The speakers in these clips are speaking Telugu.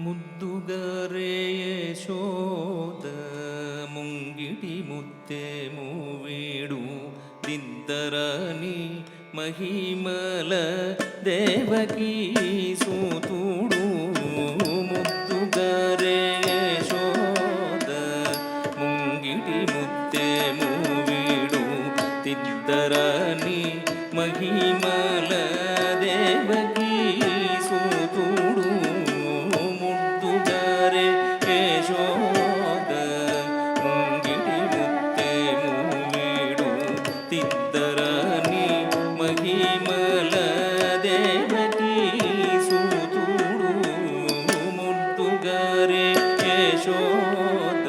ముద్దుగరే యశోద ముంగిటి ముత్తే మూవీడు దిద్దరని మహిమల దేవకీ సూతుడు ముద్దుగరే యశోద ముంగిటి ముత్తే మూవీడు దిద్దరని మహిమల దేవకీ సూతుడు ముద్దుగరే యశోద ముంగిటి ముత్తే మూవీడు తిద్దరని మహిమల దేవకీ సూతుడు ముద్దుగరే యశోద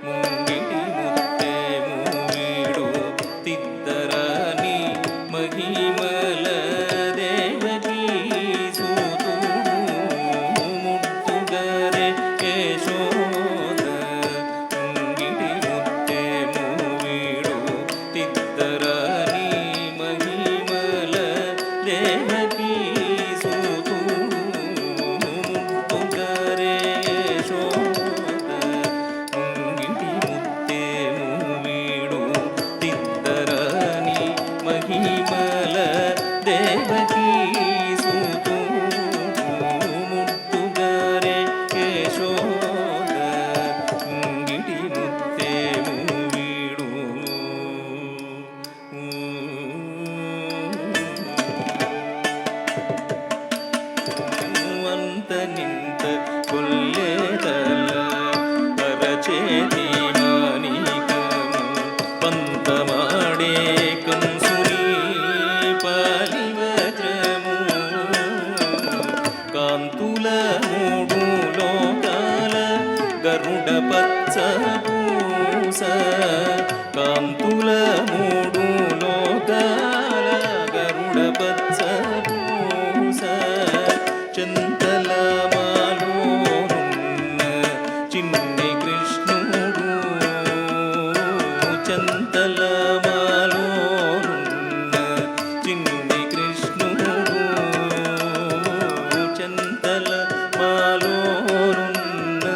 ముంగిటి ముత్తే మూవీడు తిద్దరని మహిమల దేవకీ సూతుడు ముద్దుగరే యశోద ముంగిటి ముత్తే మూవీడు తిద్దరని మహిమల దేవకీ సూతుడు ముద్దుగరే యశోద ముంగిటి ముత్తే మూవీడు తిద్దరని మహిమల దేవకీ సూతుడు ముద్దుగరే యశోద ముంగిటి ముత్తే మూవీడు అంత నింత కొల్లేదల అరచేతి మాణికము పంతమాడే కంసుని పాలివజ్రము కాంతుల మూడు లోకాల గరుడ పచ్చ పూస కాంతుల మూడు లోకాల గరుడ పచ్చ పూస చింతల మాలోనున్న చిన్ని కృష్ణుడు చింతల మాలోనున్న చిన్ని కృష్ణుడు చింతల మాలోనున్న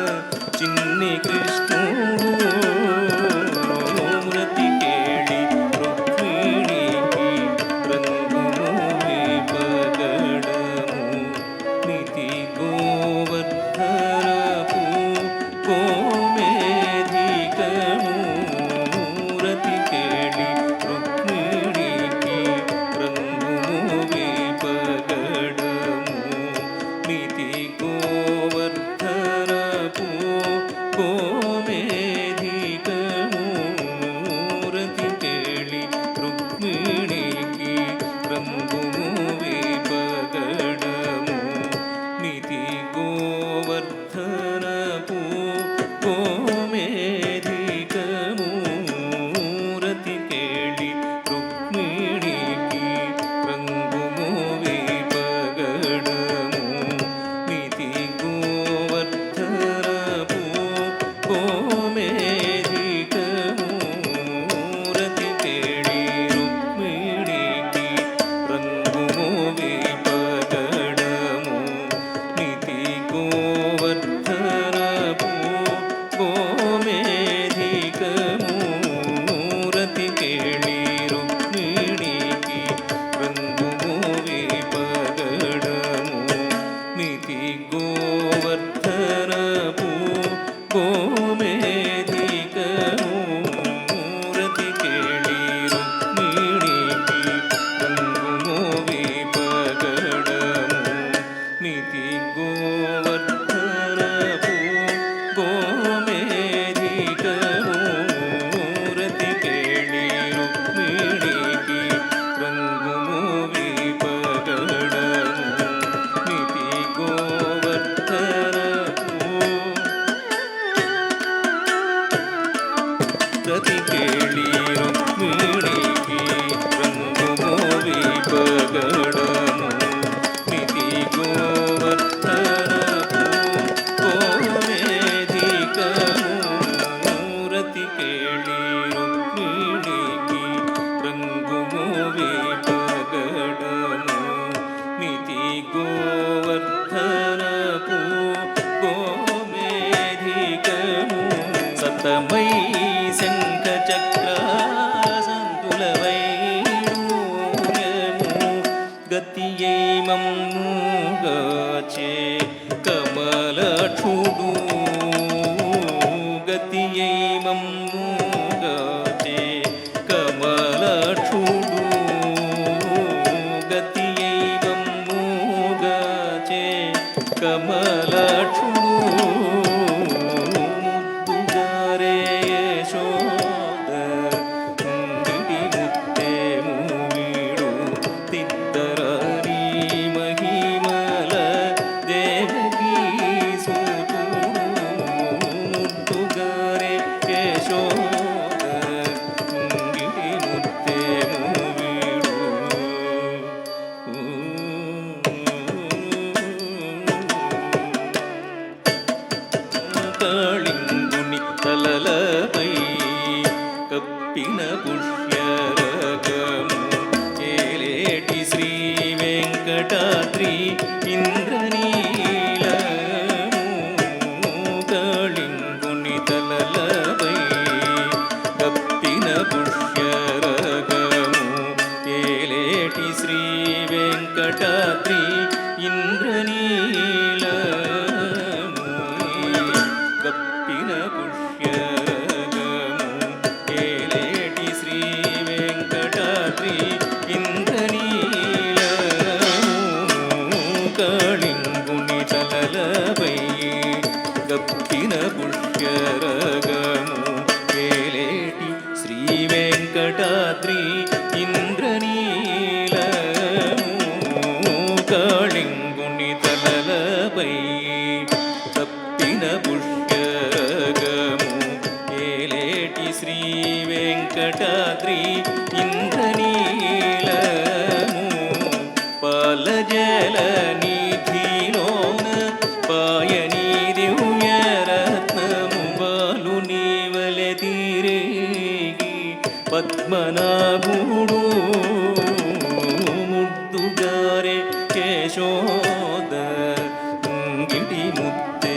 చిన్ని కృష్ణుడు మృతికేళి రుక్మిణికి రంగుమూవి పగడము నితి గోవర్ధనపు కోమేధికము రతికేళి రుక్మిణికి రంగుమూవి పగడము నితి గోవర్ధనపు కోమేధికము రతికేళి రుక్మిణికి రంగుమూవి పగడము నితి గోవర్ధనపు కోమేధికము రతికేళి రుక్మిణికి రంగుమూవి పగడము నితి గోవర్ధనపు కోమేధికము రతికేళి రుక్మిణికి రంగుమూవి పగడము నితి గోవర్ధనపు తమై శంఖ చక్ర సంతులవైడూయము గతియై మమ్ముగాచే కమలక్షుడు గతియై మమ్ముగాచే కమలక్షుడు గతియై మమ్ముగాచే కమలక్షుడు ముద్దుగారే యశోద ముంగిటి ముత్తేము వీడు తిద్దరాని మహిమల దేవకీ సూతుడు ముద్దుగారే యశోద ముంగిటి ముత్తేము వీడు కాళింగుని తలలపై కప్పిన పుష్యరకము ఏలేటి శ్రీ వెంకటాద్రి ఇంద్రనీలము కాళింగుని తలలపై కప్పిన పుష్యరకము ఏలేటి శ్రీ వెంకటాద్రి ఇంద్రనీలము కప్పిన పుష్యరకము ఏలేటి శ్రీ వెంకటాద్రి ఇంద్రనీలము కాళింగుని తలలపై కప్పిన పుష్యరకము ఏలేటి శ్రీ వెంకటాద్రి ఇంద్రనీలము కాళింగుని తలలపై కప్పిన పుష్యరకము ఏలేటి శ్రీ వెంకటాద్రి ఇంద్రనీలము పాలజల నిధిలోన పాయని దివ్యరత్నము బాలుని వలె తిరిగి పద్మనాభుడు ముద్దుగారే యశోద ముంగిటి ముత్తే